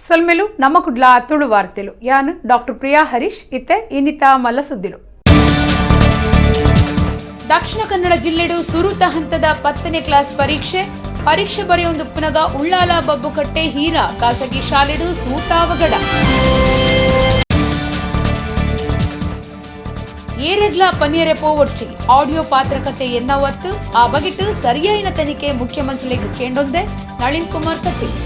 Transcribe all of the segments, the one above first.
ಸೊಲ್ಮೆಲು ನಮ್ಮ ಕುಡ್ಲ ತುಳು ವಾರ್ತೆಲು ಯಾನು ಡಾಕ್ಟರ್ ಪ್ರಿಯಾ ಹರೀಶ್ ಇತ್ತೆ ಇನ್ನಿತ ಮಲ್ಲ ಸುದ್ದಿಲು. ದಕ್ಷಿಣ ಕನ್ನಡ ಜಿಲ್ಲೆಡು ಸುರುತ ಹಂತದ 10ನೇ ಕ್ಲಾಸ್ ಪರೀಕ್ಷೆ ಬರೆಯೊಂದು ಪುನಗ ಉಳ್ಳಾಲ ಬಬ್ಬುಕಟ್ಟೆ ಹೀರಾ ಖಾಸಗಿ ಶಾಲೆಡು ಸೂತಾವಗಡ ಏರೆಗ್ಲ ಪನಿಯರೆ ಪೋವರ್ಚಿ ಆಡಿಯೋ ಪಾತ್ರಕತೆ ಎನ್ನವತ್ತು ಆ ಬಗೆಟ್ ಸರಿಯಾಯಿನ ತನಿಖೆ ಮುಖ್ಯಮಂತ್ರಿಗಳಿಗೆ ಕೇಂಡೊಂದೆ ನಳಿನ್ ಕುಮಾರ್ ಕಟೀಲ್.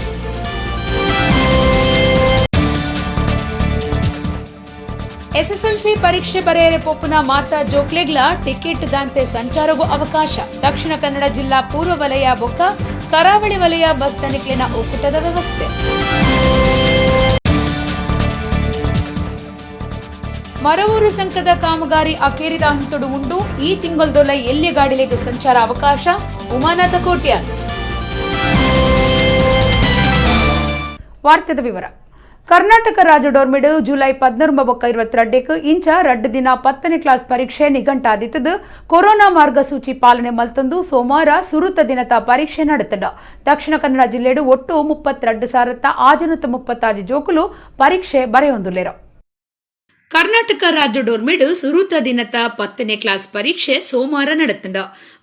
ಎಸ್ಎಸ್ಎಲ್ಸಿ ಪರೀಕ್ಷೆ ಬರೆಯರೆ ಪೊಪ್ಪುನ ಮಾತಾ ಜೋಕ್ಲೆಗ್ಲ ಟಿಕೆಟ್ ದಾಂತೆ ಸಂಚಾರಗೂ ಅವಕಾಶ. ದಕ್ಷಿಣ ಕನ್ನಡ ಜಿಲ್ಲಾ ಪೂರ್ವ ವಲಯ ಬೊಕ್ಕ ಕರಾವಳಿ ವಲಯ ಬಸ್ ತನಿಖೆನ ಒಕ್ಕೂಟದ ವ್ಯವಸ್ಥೆ. ಮರವೂರು ಸಂಕದ ಕಾಮಗಾರಿ ಅಕೇರಿದ ಹಂತಡು ಉಂಡು. ಈ ತಿಂಗಳದೊಳ ಎಲ್ಲಿ ಗಾಡಿಲೆಗೂ ಸಂಚಾರ ಅವಕಾಶ. ಉಮಾನಾಥ ಕೋಟ್ಯಾನ್. ವಾರ್ತೆದ ವಿವರ. ಕರ್ನಾಟಕ ರಾಜ್ಯ ಡೋರ್ಮಿಡು ಜುಲೈ 14 ಇಂಚ 2 ದಿನ 10ನೇ ಕ್ಲಾಸ್ ಪರೀಕ್ಷೆ ನಿಘಂಟಾದಿತ್ತದು. ಕೊರೋನಾ ಮಾರ್ಗಸೂಚಿ ಪಾಲನೆ ಮಲ್ತಂದು ಸೋಮವಾರ ಸುರುತ ದಿನದ ಪರೀಕ್ಷೆ ನಡೆತಂಡ. ದಕ್ಷಿಣ ಕನ್ನಡ ಜಿಲ್ಲೆಡು ಒಟ್ಟು 32,535 ಜೋಕುಲು ಪರೀಕ್ಷೆ ಬರೆಯೊಂದುಲ್ಲೇರ. ಕರ್ನಾಟಕ ರಾಜ್ಯ ಡೋರ್ಮಿಡು ಸುರುತ ದಿನದ 10ನೇ ಕ್ಲಾಸ್ ಪರೀಕ್ಷೆ ಸೋಮವಾರ ನಡೆತಂಡ.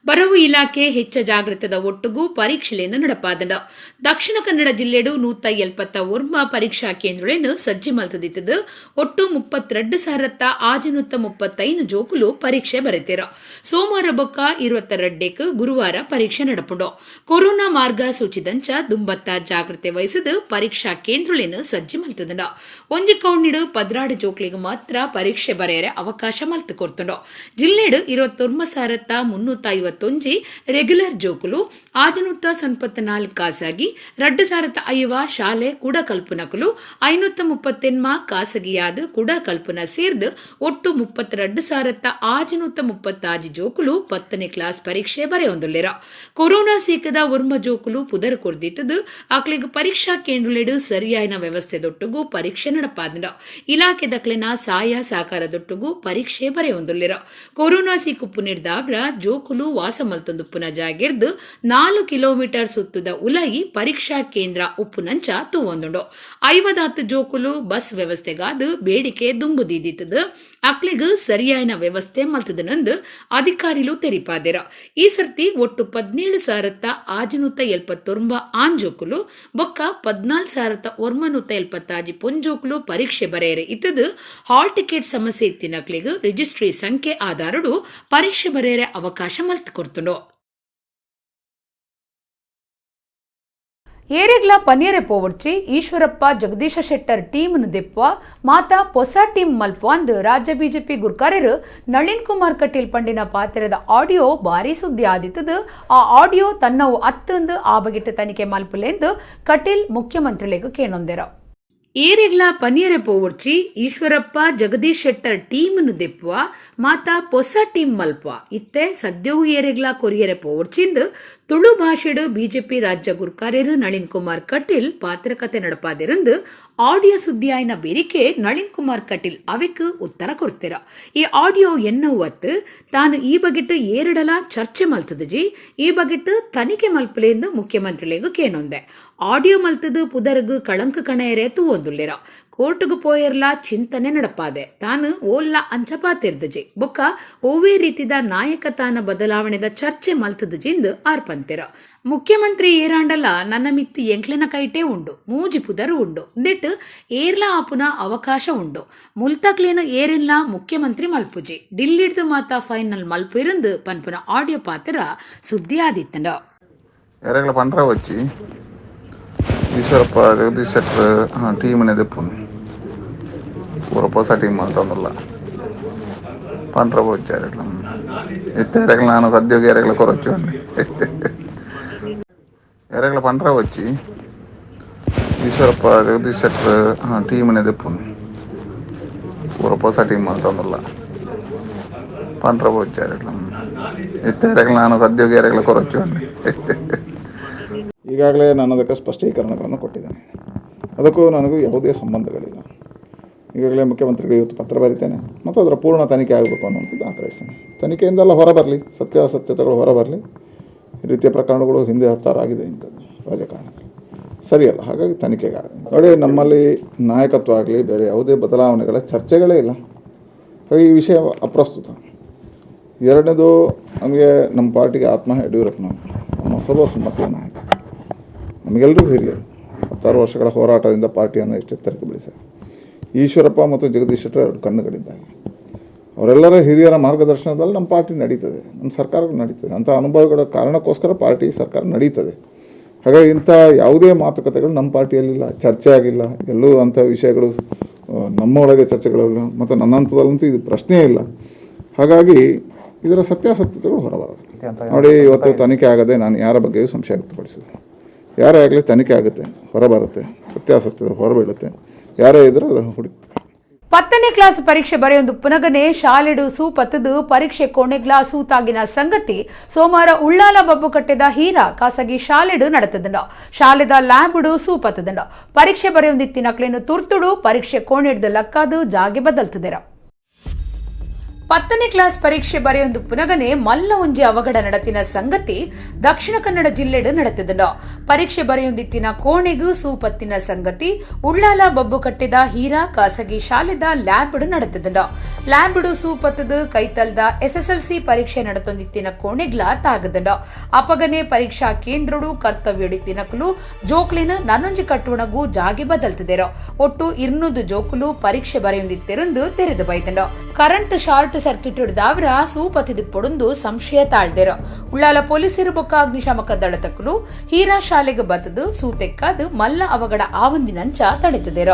ಬರವು ಇಲಾಖೆ ಹೆಚ್ಚ ಜಾಗೃತದ ಒಟ್ಟುಗೂ ಪರೀಕ್ಷೆಯನ್ನು ನಡಪಾದಂಡ. ದಕ್ಷಿಣ ಕನ್ನಡ ಜಿಲ್ಲೆಡು 171 ಪರೀಕ್ಷಾ ಕೇಂದ್ರಗಳನ್ನು ಸಜ್ಜಿ ಮಲ್ತದಿತ್ತದು. ಒಟ್ಟು 32,535 ಜೋಕುಲು ಪರೀಕ್ಷೆ ಬರೆತೀರ. ಸೋಮವಾರ ಬೊಕ್ಕ 22 ಗುರುವಾರ ಪರೀಕ್ಷೆ ನಡಪುಂಡು. ಕೊರೋನಾ ಮಾರ್ಗ ಸೂಚಿದಂಚ ದುಂಬತ್ತ ಜಾಗೃತೆ ವಹಿಸದು ಪರೀಕ್ಷಾ ಕೇಂದ್ರಗಳನ್ನು ಸಜ್ಜಿ ಮಲ್ತದಂಡ. ಒಂಜಿ ಕೌಣಿಡು ಪದ್ರಾಡು ಜೋಕ್ಲಿಗೆ ಮಾತ್ರ ಪರೀಕ್ಷೆ ಬರೆಯರೆ ಅವಕಾಶ ಮಲ್ತು ಕೊಡ್ತುಂಡು. ಜಿಲ್ಲೆಡು 29,351 ರೆಗ್ಯುಲರ್ ಜೋಕುಲು 594 ಖಾಸಗಿ 2,005 ಶಾಲೆ ಕೂಡ ಕಲ್ಪನಕಲು 538 ಖಾಸಗಿಯಾದ ಕೂಡ ಕಲ್ಪನಾ ಸೇರ್ದು ಒಟ್ಟು 32,535 ಜೋಕುಲು 10ನೇ ಕ್ಲಾಸ್ ಪರೀಕ್ಷೆ ಬರೆಯೊಂದುಲ್ಲೇರ. ಕೊರೋನಾ ಸೀಕದ ಒರ್ಮ ಜೋಕುಲು ಪುದರ್ ಕೊರ್ದಿತ್ತದು. ಆಕ್ಲಿಗೆ ಪರೀಕ್ಷಾ ಕೇಂದ್ರಲೆಡು ಸರಿಯಾಯಿನ ವ್ಯವಸ್ಥೆದೊಟ್ಟುಗೂ ಪರೀಕ್ಷೆ ನಡಪಾದಂಡ. ಇಲಾಖೆ ದಕ್ಲೆನ ಸಹಾಯ ಸಹಕಾರದೊಟ್ಟುಗೂ ಪರೀಕ್ಷೆ ಬರೆಯೊಂದುಲ್ಲೇರ. ಕೊರೋನಾ ಸೀಕುಪ್ಪು ನಿರ್ದಾಬ್ರ ಜೋಕುಲು ವಾಸ ಮಲ್ತೊಂದುಪ್ಪುನ ಜಾಗಿರ್ದು 4 ಕಿಲೋಮೀಟರ್ ಸುತ್ತದ ಉಲಯಿ ಪರೀಕ್ಷಾ ಕೇಂದ್ರ ಉಪ್ಪುನಂಚ ತೂವೊಂದುಂಡು. 50 ಜೋಕುಲು ಬಸ್ ವ್ಯವಸ್ಥೆಗಾದ ಬೇಡಿಕೆ ದುಂಬುದಿದ್ದಿತ್ತದು. ಅಕ್ಲಿಗ ಸರಿಯಾಯಿನ ವ್ಯವಸ್ಥೆ ಮಲ್ತದನಂದು ಅಧಿಕಾರಿಲು ತೆರಿಪಾದಿರ. ಈ ಸರ್ತಿ ಒಟ್ಟು 17,579 ಆಂಜೋಕುಲು ಬೊಕ್ಕ 14,975 ಪೊಂಜೋಕುಲು ಪರೀಕ್ಷೆ ಬರೆಯರೆ ಇತ್ತದು. ಹಾಲ್ ಟಿಕೆಟ್ ಸಮಸ್ಯೆ ಇತ್ತಿನಕ್ಲಿಗ ರಿಜಿಸ್ಟ್ರಿ ಸಂಖ್ಯೆ ಆಧಾರಡು ಪರೀಕ್ಷೆ ಬರೆಯರೆ ಅವಕಾಶ ಮಲ್ತು ಕೊಡ್ತುಂಡು. ಏರೆಗ್ಲ ಪನಿಯರೆ ಪೋವರ್ಚಿ ಈಶ್ವರಪ್ಪ ಜಗದೀಶ ಶೆಟ್ಟರ್ ಟೀಮ್ನು ದೆಪ್ಪುವ ಮಾತಾ ಹೊಸ ಟೀಮ್ ಮಲ್ಪುವ ಅಂದು ರಾಜ್ಯ ಬಿಜೆಪಿ ಗುರ್ಕಾರರು ನಳಿನ್ ಕುಮಾರ್ ಕಟೀಲ್ ಪಂಡಿನ ಪಾತ್ರದ ಆಡಿಯೋ ಭಾರಿ ಸುದ್ದಿ ಆದಿತ್ತದು. ಆ ಆಡಿಯೋ ತನ್ನವು ಅತ್ತಂದು ಆ ಬಗೆಟ್ ತನಿಖೆ ಮಲ್ಪುಲೆಂದು ಕಟೀಲ್ ಮುಖ್ಯಮಂತ್ರಿಗಳಿಗೂ ಕೇಳೊಂದೆರ. ಏರೆಗ್ಲ ಪನಿಯರೆ ಪೋವರ್ಚಿ ಈಶ್ವರಪ್ಪ ಜಗದೀಶ್ ಶೆಟ್ಟರ್ ಟೀಮ್ನು ದೆಪ್ಪುವ ಮಾತಾ ಹೊಸ ಟೀಮ್ ಮಲ್ಪುವ ಇತ್ತೆ ಸದ್ಯವು ಏರೆಗ್ಲ ಕೊರಿಯರೆ ಪೋವರ್ಚಿಂದು ತುಳು ಭಾಷೆಡು ಬಿಜೆಪಿ ರಾಜ್ಯ ಗುರ್ಕಾರ್ಯರು ನಳಿನ್ ಕುಮಾರ್ ಕಟೀಲ್ ಪಾತ್ರಕತೆ ನಡಪಾದಿರಂದು ಆಡಿಯೋ ಸುದ್ದಿಯಾಯಿನ ಬೇರಿಕೆ ನಳಿನ್ ಕುಮಾರ್ ಕಟೀಲ್ ಅವೆಕ್ ಉತ್ತರ ಕೊಡ್ತೀರ. ಈ ಆಡಿಯೋ ಎನ್ನವತ್ತು ತಾನು ಈ ಬಗೆಟ್ ಏರಡಲ ಚರ್ಚೆ ಮಲ್ತದಜಿ ಈ ಬಗೆಟ್ ತನಿಖೆ ಮಲ್ಪಲೆಂದು ಮುಖ್ಯಮಂತ್ರಿಗಳಿಗೂ ಕೇನೊಂದೆ. ಆಡಿಯೋ ಮಲ್ತದು ಪುದರ್ಗು ಕಳಂಕ ಕಣೆಯರೆ ತೂವೊಂದುಲ್ಲೇರ. ಕೋರ್ಟ್ಗು ಪೋಯರ್ಲ ಚಿಂತನೆ ನಡಪಾದೆ. ತಾನು ಓಲ್ಲ ಅಂಚಪಾತಿರ್ದಜಿ ಬೊಕ್ಕ ಓವೇ ರೀತಿದ ನಾಯಕತಾನ ಬದಲಾವಣೆದ ಚರ್ಚೆ ಮಲ್ತದಜಿಂದು ಆರ್ಪಂತಿರ. ಮುಖ್ಯಮಂತ್ರಿ ಏರಾಂಡಲ ನನ್ನ ಮಿತ್ತಿ ಎಂಕ್ಲೆನ ಕೈಟೇ ಉಂಡು ಮೂಜಿ ಪುದರು ಉಂಡು ದಿಟ್ಟು ಏರ್ಲ ಆಪುನ ಅವಕಾಶ ಉಂಡು ಮುಲ್ತಕ್ಲೇನು ಏರಿಲ್ಲ ಮುಖ್ಯಮಂತ್ರಿ ಮಲ್ಪುಜಿ ಡಿಲ್ಲಿಡ್ದು ಮಾತಾ ಫೈನಲ್ ಮಲ್ಪು ಇருந்து ಪನ್ಪುನ ಆಡಿಯೋ ಪಾತ್ರ ಸುದ್ದಿ ಆದಿತ್ತಂಡ. ಈಶ್ವರಪ್ಪ ಜಗದೀಶ್ ಶೆಟ್ಟರ್ ಟೀಮಿನ ದೆಪ್ಪುನು ಹೊಸ ಟೀಮ್ ಅಂತಂದಲ್ಲ ಪಂಡ್ರ ಹೋಚಾರಲ್ಲ ಎತ್ತೇರಗಳ ನಾನು ಸದ್ಯೋಗ ಎರೆಗಳ ಕೊರಚು ಎರೆಗಳ ಪಂಡ್ರ వచ్చి ಈಶ್ವರಪ್ಪ ಜಗದೀಶ್ ಶೆಟ್ಟರ್ ಟೀಮಿನ ದೆಪ್ಪುನು ಹೊಸ ಟೀಮ್ ಅಂತಂದಲ್ಲ ಪಂಡ್ರ ಹೋಚಾರಲ್ಲ ಎತ್ತೇರಗಳ ನಾನು ಸದ್ಯೋಗ ಎರೆಗಳ ಕೊರಚು ಈಗಾಗಲೇ ನಾನು ಅದಕ್ಕೆ ಸ್ಪಷ್ಟೀಕರಣಗಳನ್ನು ಕೊಟ್ಟಿದ್ದೇನೆ. ಅದಕ್ಕೂ ನನಗೂ ಯಾವುದೇ ಸಂಬಂಧಗಳಿಲ್ಲ. ಈಗಾಗಲೇ ಮುಖ್ಯಮಂತ್ರಿಗಳು ಇವತ್ತು ಪತ್ರ ಬರೀತೇನೆ ಮತ್ತು ಅದರ ಪೂರ್ಣ ತನಿಖೆ ಆಗಬೇಕು ಅನ್ನುವಂಥದ್ದು ಆಗ್ರಹಿಸ್ತೇನೆ. ತನಿಖೆಯಿಂದೆಲ್ಲ ಹೊರಬರಲಿ, ಸತ್ಯಾಸತ್ಯತೆಗಳು ಹೊರಬರಲಿ. ಈ ರೀತಿಯ ಪ್ರಕರಣಗಳು ಹಿಂದೆ 10 ಆಗಿದೆ ಇಂಥದ್ದು ರಾಜಕಾರಣದಲ್ಲಿ. ಸರಿಯಲ್ಲ. ಹಾಗಾಗಿ ತನಿಖೆಗೆ ನೋಡಿ, ನಮ್ಮಲ್ಲಿ ನಾಯಕತ್ವ ಆಗಲಿ ಬೇರೆ ಯಾವುದೇ ಬದಲಾವಣೆಗಳ ಚರ್ಚೆಗಳೇ ಇಲ್ಲ. ಹಾಗೆ ಈ ವಿಷಯ ಅಪ್ರಸ್ತುತ. ಎರಡನೇದು, ನಮಗೆ ನಮ್ಮ ಪಾರ್ಟಿಗೆ ಆತ್ಮ ಯಡಿಯೂರಪ್ಪನವರು ನಮ್ಮ ಸರ್ವಸಮ್ಮತಿಯ ನಾಯಕ, ನಮಗೆಲ್ಲರಿಗೂ ಹಿರಿಯರು, 16 ವರ್ಷಗಳ ಹೋರಾಟದಿಂದ ಪಾರ್ಟಿಯನ್ನು ಎಚ್ಚೆತ್ತರಕ್ಕೆ ಬೆಳೆಸಿದ್ದಾರೆ. ಈಶ್ವರಪ್ಪ ಮತ್ತು ಜಗದೀಶ್ ಶೆಟ್ಟರ್ ಎರಡು ಕಣ್ಣುಗಳಿದ್ದಾರೆ. ಅವರೆಲ್ಲರ ಹಿರಿಯರ ಮಾರ್ಗದರ್ಶನದಲ್ಲಿ ನಮ್ಮ ಪಾರ್ಟಿ ನಡೀತದೆ, ನಮ್ಮ ಸರ್ಕಾರ ನಡೀತದೆ. ಅಂಥ ಅನುಭವಗಳ ಕಾರಣಕ್ಕೋಸ್ಕರ ಪಾರ್ಟಿ ಸರ್ಕಾರ ನಡೀತದೆ. ಹಾಗಾಗಿ ಇಂಥ ಯಾವುದೇ ಮಾತುಕತೆಗಳು ನಮ್ಮ ಪಾರ್ಟಿಯಲ್ಲಿಲ್ಲ, ಚರ್ಚೆ ಆಗಿಲ್ಲ. ಎಲ್ಲೂ ಅಂಥ ವಿಷಯಗಳು ನಮ್ಮೊಳಗೆ ಚರ್ಚೆಗಳಿಲ್ಲ ಮತ್ತು ನನ್ನ ಹಂತದಲ್ಲಂತೂ ಇದು ಪ್ರಶ್ನೆಯೇ ಇಲ್ಲ. ಹಾಗಾಗಿ ಇದರ ಸತ್ಯಾಸತ್ಯತೆಗಳು ಹೊರಬರಲ್ಲ. ನೋಡಿ, ಇವತ್ತು ತನಿಖೆ ಆಗದೆ ನಾನು ಯಾರ ಬಗ್ಗೆಯೂ ಸಂಶಯ ವ್ಯಕ್ತಪಡಿಸಿದೆ. ಯಾರೇ ಆಗಲಿ ತನಿಖೆ ಆಗುತ್ತೆ, ಹೊರಬರುತ್ತೆ, ಸತ್ಯಾಸತ್ಯತೆ ಹೊರಬೀಳುತ್ತೆ. ಯಾರೇ ಇದ್ರೂ ಅದನ್ನು ಹುಡುಕ್ತಾರೆ. 10ನೇ ಕ್ಲಾಸ್ ಪರೀಕ್ಷೆ ಬರೆಯೊಂದು ಪುನಗನೆ ಶಾಲೆಡು ಸೂಪತ್ತದು ಪರೀಕ್ಷೆ ಕೊನೆಗ್ಲಾ ಸೂತಾಗಿನ ಸಂಗತಿ ಸೋಮವಾರ ಉಳ್ಳಾಲ ಬಬ್ಬು ಕಟ್ಟೆದ ಹೀರಾ ಖಾಸಗಿ ಶಾಲೆಡು ನಡೆತದಂಡ. ಶಾಲೆದ ಲ್ಯಾಬ್ಡು ಸೂಪತ್ತದಂಡ. ಪರೀಕ್ಷೆ ಬರೆಯೊಂದಿತ್ತಿನಕ್ಲೇನು ತುರ್ತುಡು ಪರೀಕ್ಷೆ ಕೋಣೆಡ್ದು ಲಕ್ಕಾದು ಜಾಗೆ ಬದಲ್ತದೆರ. 10ನೇ ಕ್ಲಾಸ್ ಪರೀಕ್ಷೆ ಬರೆಯೊಂದು ಪುನಗನೆ ಮಲ್ಲ ಒಂಜಿ ಅವಘಡ ನಡತಿನ ಸಂಗತಿ ದಕ್ಷಿಣ ಕನ್ನಡ ಜಿಲ್ಲೆಡು ನಡೆತದಂಡ. ಪರೀಕ್ಷೆ ಬರೆಯೊಂದಿತ್ತಿನ ಕೋಣೆಗೂ ಸೂಪತ್ತಿನ ಸಂಗತಿ ಉಳ್ಳಾಲ ಬಬ್ಬು ಕಟ್ಟಿದ ಹೀರಾ ಖಾಸಗಿ ಶಾಲೆದ ಲ್ಯಾಬ್ಡು ನಡೆತದಂಡ. ಲ್ಯಾಬ್ಡು ಸೂಪತ್ತದು ಕೈತಲ್ದ SSLC ಪರೀಕ್ಷೆ ನಡತೊಂದಿತ್ತಿನ ಕೋಣೆಗ್ಲ ತಾಗದಂಡ. ಅಪಗನೆ ಪರೀಕ್ಷಾ ಕೇಂದ್ರಡು ಕರ್ತವ್ಯಡಿತ್ತಿನಕಲು ಜೋಕ್ಲಿನ ನನ್ನೊಂಜಿ ಕಟ್ಟುವಣಗೂ ಜಾಗೆ ಬದಲ್ತದೇರ. ಒಟ್ಟು 200 ಜೋಕುಲು ಪರೀಕ್ಷೆ ಬರೆಯೊಂದಿತ್ತೆರಂದು ತೆರೆದು ಬೈದಂಡ. ಕರೆಂಟ್ ಶಾರ್ಟ್ ಸರ್ಕಿಟ್ ಹಿಡಿದಾವ್ರ ಸೂಪತಿದು ಪೊಡೊಂದು ಸಂಶಯ ತಾಳ್ದೇರ. ಉಳ್ಳಾಲ ಪೊಲೀಸರು ಬೊಕ್ಕ ಅಗ್ನಿಶಾಮಕ ದಳ ತಕ್ಕಲು ಹೀರಾ ಶಾಲೆಗೆ ಬತ್ತದು ಸೂತೆಕ್ಕಾದು ಮಲ್ಲ ಅವಘಡ ಆವಂದಿನಂಚ ತಡೆತದೇರ.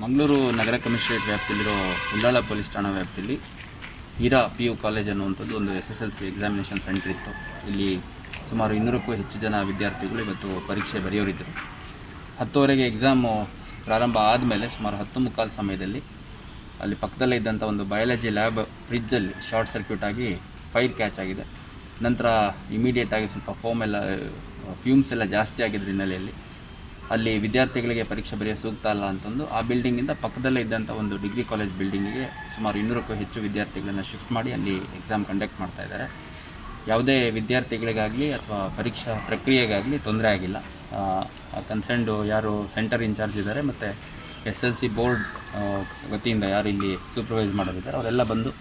ಮಂಗಳೂರು ನಗರ ಕಮಿಷನರೇಟ್ ವ್ಯಾಪ್ತಿಯಲ್ಲಿರೋ ಉಳ್ಳಾಳ ಪೊಲೀಸ್ ಠಾಣಾ ವ್ಯಾಪ್ತಿಯಲ್ಲಿ ಹೀರಾ PU ಕಾಲೇಜ್ ಅನ್ನುವಂಥದ್ದು ಒಂದು SSLC ಎಕ್ಸಾಮಿನೇಷನ್ ಸೆಂಟರ್ ಇತ್ತು. ಇಲ್ಲಿ ಸುಮಾರು 200ಕ್ಕೂ ಹೆಚ್ಚು ಜನ ವಿದ್ಯಾರ್ಥಿಗಳು ಇವತ್ತು ಪರೀಕ್ಷೆ ಬರೆಯೋರಿದ್ದರು. 10:30ಗೆ ಎಕ್ಸಾಮು ಪ್ರಾರಂಭ ಆದಮೇಲೆ ಸುಮಾರು 10:15 ಸಮಯದಲ್ಲಿ ಅಲ್ಲಿ ಪಕ್ಕದಲ್ಲೇ ಇದ್ದಂಥ ಒಂದು ಬಯಾಲಜಿ ಲ್ಯಾಬ್ ಫ್ರಿಜ್ಜಲ್ಲಿ ಶಾರ್ಟ್ ಸರ್ಕ್ಯೂಟ್ ಆಗಿ ಫೈರ್ ಕ್ಯಾಚ್ ಆಗಿದೆ. ನಂತರ ಇಮಿಡಿಯೇಟಾಗಿ ಸ್ವಲ್ಪ ಫ್ಯೂಮ್ಸ್ ಎಲ್ಲ ಜಾಸ್ತಿ ಆಗಿದ್ದ ಹಿನ್ನೆಲೆಯಲ್ಲಿ ಅಲ್ಲಿ ವಿದ್ಯಾರ್ಥಿಗಳಿಗೆ ಪರೀಕ್ಷೆ ಬರೆಯೋ ಸೂಕ್ತ ಅಲ್ಲ ಅಂತಂದು ಆ ಬಿಲ್ಡಿಂಗಿಂದ ಪಕ್ಕದಲ್ಲೇ ಇದ್ದಂಥ ಒಂದು ಡಿಗ್ರಿ ಕಾಲೇಜ್ ಬಿಲ್ಡಿಂಗಿಗೆ ಸುಮಾರು 200ಕ್ಕೂ ಹೆಚ್ಚು ವಿದ್ಯಾರ್ಥಿಗಳನ್ನು ಶಿಫ್ಟ್ ಮಾಡಿ ಅಲ್ಲಿ ಎಕ್ಸಾಮ್ ಕಂಡಕ್ಟ್ ಮಾಡ್ತಾ ಇದ್ದಾರೆ. ಯಾವುದೇ ವಿದ್ಯಾರ್ಥಿಗಳಿಗಾಗಲಿ ಅಥವಾ ಪರೀಕ್ಷಾ ಪ್ರಕ್ರಿಯೆಗಾಗಲಿ ತೊಂದರೆ ಆಗಿಲ್ಲ. ಕನ್ಸರ್ನ್ಡು ಯಾರು ಸೆಂಟರ್ ಇನ್ಚಾರ್ಜ್ ಇದ್ದಾರೆ ಮತ್ತು SLC ಬೋರ್ಡ್ ವತಿಯಿಂದ ಯಾರು ಇಲ್ಲಿ ಸೂಪರ್ವೈಸ್ ಮಾಡೋರಿದ್ದಾರೆ ಅವರೆಲ್ಲ ಬಂದು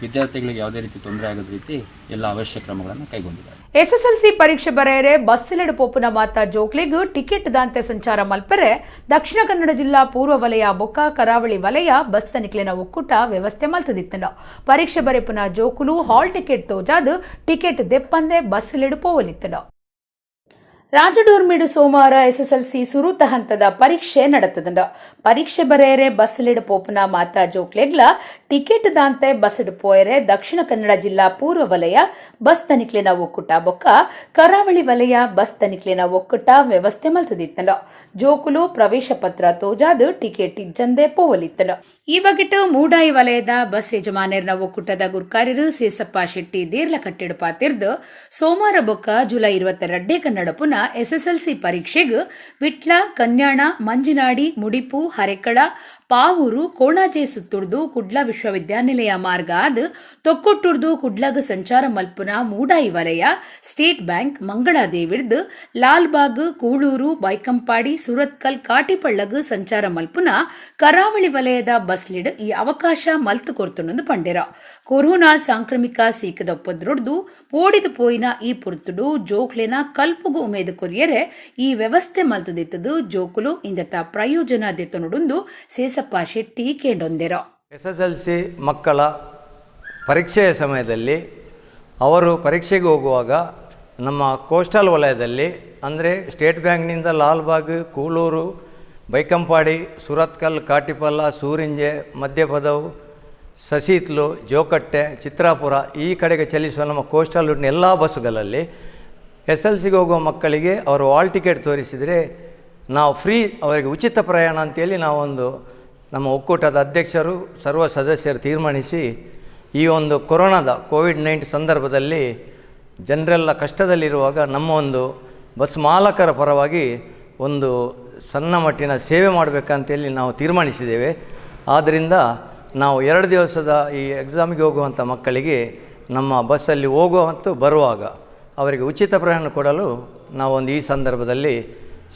ವಿದ್ಯಾರ್ಥಿಗಳಿಗೆ ಯಾವುದೇ ರೀತಿ ತೊಂದರೆ ಆಗದ ರೀತಿ ಎಲ್ಲ ಅವಶ್ಯಕ ಕ್ರಮಗಳನ್ನು ಕೈಗೊಂಡಿದ್ದಾರೆ. SSLC ಪರೀಕ್ಷೆ ಬರೆಯರೆ ಬಸ್ಸಿಲೆಡು ಪೋಪುನ ಮಾತ ಜೋಕ್ಲಿಗೂ ಟಿಕೆಟ್ ದಾಂತೆ ಸಂಚಾರ ಮಲ್ಪರೆ ದಕ್ಷಿಣ ಕನ್ನಡ ಜಿಲ್ಲಾ ಪೂರ್ವ ವಲಯ ಬೊಕ್ಕ ಕರಾವಳಿ ವಲಯ ಬಸ್ ತನಿಖೆನ ಒಕ್ಕೂಟ ವ್ಯವಸ್ಥೆ ಮಲ್ತದಿತ್ತಂಡ. ಪರೀಕ್ಷೆ ಬರೆಪುನ ಜೋಕುಲು ಹಾಲ್ ಟಿಕೆಟ್ ತೋಜಾದು ಟಿಕೆಟ್ ದೆಪ್ಪಂದೆ ಬಸ್ಸಿಲೆಡು ಪೋವಲಿತ್ತಂಡ. ರಾಜಡೂರ್ಮಿಡು ಸೋಮವಾರ SSLC ಸುರುತ ಹಂತದ ಪರೀಕ್ಷೆ ನಡೆತದಂಡ. ಪರೀಕ್ಷೆ ಬರೆಯರೆ ಬಸ್ಸಿಲೆಡು ಪೋಪುನ ಮಾತ ಜೋಕ್ಲೆಗ್ಲ ಟಿಕೆಟ್ ದಾಂತೆ ಬಸ್ಸಿಡು ಪೋಯರೆ ದಕ್ಷಿಣ ಕನ್ನಡ ಜಿಲ್ಲಾ ಪೂರ್ವ ವಲಯ ಬಸ್ ತನಿಖೆನ ಒಕ್ಕೂಟ ಬೊಕ್ಕ ಕರಾವಳಿ ವಲಯ ಬಸ್ ತನಿಖೆನ ಒಕ್ಕೂಟ ವ್ಯವಸ್ಥೆ ಮಲ್ತದಿತ್ತಂಡ. ಜೋಕುಲು ಪ್ರವೇಶ ಪತ್ರ ತೋಜಾದು ಟಿಕೆಟ್ ಇಜ್ಜಂದೆ ಪೋವಲಿತ್ತಂಡ. ಈ ಬಗೆಟ್ ಮೂಡಾಯಿ ವಲಯದ ಬಸ್ ಯಜಮಾನರ್ನ ಒಕ್ಕೂಟದ ಗುರ್ಕಾರ್ಯರು ಸೇಸಪ್ಪ ಶೆಟ್ಟಿ ದೇರ್ಲ ಕಟ್ಟಿಡು ಪಾತಿರ್ದು ಸೋಮವಾರ ಬೊಕ್ಕ ಜುಲೈ 22 ನಡಪುನ SSLC ಪರೀಕ್ಷೆಗ್ ವಿಟ್ಲ, ಕನ್ಯಾಣ, ಮಂಜಿನಾಡಿ, ಮುಡಿಪು, ಹರೆಕಳ, ಪಾವೂರು, ಕೋಣಾಜೆ ಸುತ್ತುರ್ದು ಕುಡ್ಲ ವಿಶ್ವವಿದ್ಯಾನಿಲಯ ಮಾರ್ಗ ಆದ್ ತೊಕ್ಕೊಟ್ಟುರ್ದು ಕುಡ್ಲಗ್ ಸಂಚಾರ ಮಲ್ಪುನ ಮೂಡಾಯಿ ವಲಯ, ಸ್ಟೇಟ್ ಬ್ಯಾಂಕ್, ಮಂಗಳಾದೇವಿರ್ದು ಲಾಲ್ಬಾಗ್, ಕೂಳೂರು, ಬೈಕಂಪಾಡಿ, ಸುರತ್ಕಲ್, ಕಾಟಿಪಳ್ಳಗ್ ಸಂಚಾರ ಮಲ್ಪುನ ಕರಾವಳಿ ವಲಯದ ಬಸ್ಲಿಡ್ ಈ ಅವಕಾಶ ಮಲ್ತು ಕೊರ್ತುನೊಂದು ಪಂಡೆರ. ಕೊರೋನಾ ಸಾಂಕ್ರಾಮಿಕ ಸೀಕದೊಪ್ಪದ್ರೊಡ್ದು ಓಡಿದು ಪೋಯಿನ ಈ ಪುರ್ತುಡು ಜೋಕ್ಲೆನ ಕಲ್ಪುಗು ಉಮೇದು ಕೊರಿಯರೆ ಈ ವ್ಯವಸ್ಥೆ ಮಲ್ತದಿತ್ತದು ಜೋಕುಲು ಇಂದತ ಪ್ರಯೋಜನ ದೆತ್ತನುಡುಂದು ಸೇಸಪ್ಪ ಶೆಟ್ಟಿ ಕೇಂಡೊಂದೆರ. SSLC ಮಕ್ಕಳ ಪರೀಕ್ಷೆಯ ಸಮಯದಲ್ಲಿ ಅವರು ಪರೀಕ್ಷೆಗೆ ಹೋಗುವಾಗ ನಮ್ಮ ಕೋಸ್ಟಲ್ ವಲಯದಲ್ಲಿ ಅಂದರೆ ಸ್ಟೇಟ್ ಬ್ಯಾಂಕ್ನಿಂದ ಲಾಲ್ಬಾಗ್, ಕೂಳೂರು, ಬೈಕಂಪಾಡಿ, ಸುರತ್ಕಲ್, ಕಾಟಿಪಲ್ಲ, ಸೂರಿಂಜೆ, ಮಧ್ಯಪದವು, ಸಸೀತ್ಲು, ಜೋಕಟ್ಟೆ, ಚಿತ್ರಾಪುರ ಈ ಕಡೆಗೆ ಚಲಿಸುವ ನಮ್ಮ ಕೋಸ್ಟಲ್ ರೂಟ್ನ ಎಲ್ಲ ಬಸ್ಸುಗಳಲ್ಲಿ SSLCಗೆ ಹೋಗುವ ಮಕ್ಕಳಿಗೆ ಅವರು ಹಾಲ್ ಟಿಕೆಟ್ ತೋರಿಸಿದರೆ ನಾವು ಫ್ರೀ ಅವರಿಗೆ ಉಚಿತ ಪ್ರಯಾಣ ಅಂತೇಳಿ ನಾವೊಂದು ನಮ್ಮ ಒಕ್ಕೂಟದ ಅಧ್ಯಕ್ಷರು ಸರ್ವ ಸದಸ್ಯರು ತೀರ್ಮಾನಿಸಿ ಈ ಒಂದು ಕೋವಿಡ್-19 ಸಂದರ್ಭದಲ್ಲಿ ಜನರೆಲ್ಲ ಕಷ್ಟದಲ್ಲಿರುವಾಗ ನಮ್ಮ ಒಂದು ಬಸ್ ಮಾಲಕರ ಪರವಾಗಿ ಒಂದು ಸಣ್ಣ ಮಟ್ಟಿನ ಸೇವೆ ಮಾಡಬೇಕಂತೇಳಿ ನಾವು ತೀರ್ಮಾನಿಸಿದ್ದೇವೆ. ಆದ್ದರಿಂದ ನಾವು 2 ದಿವಸದ ಈ ಎಕ್ಸಾಮಿಗೆ ಹೋಗುವಂಥ ಮಕ್ಕಳಿಗೆ ನಮ್ಮ ಬಸ್ಸಲ್ಲಿ ಹೋಗುವ ಮತ್ತು ಬರುವಾಗ ಅವರಿಗೆ ಉಚಿತ ಪ್ರಯಾಣ ಕೊಡಲು ನಾವೊಂದು ಈ ಸಂದರ್ಭದಲ್ಲಿ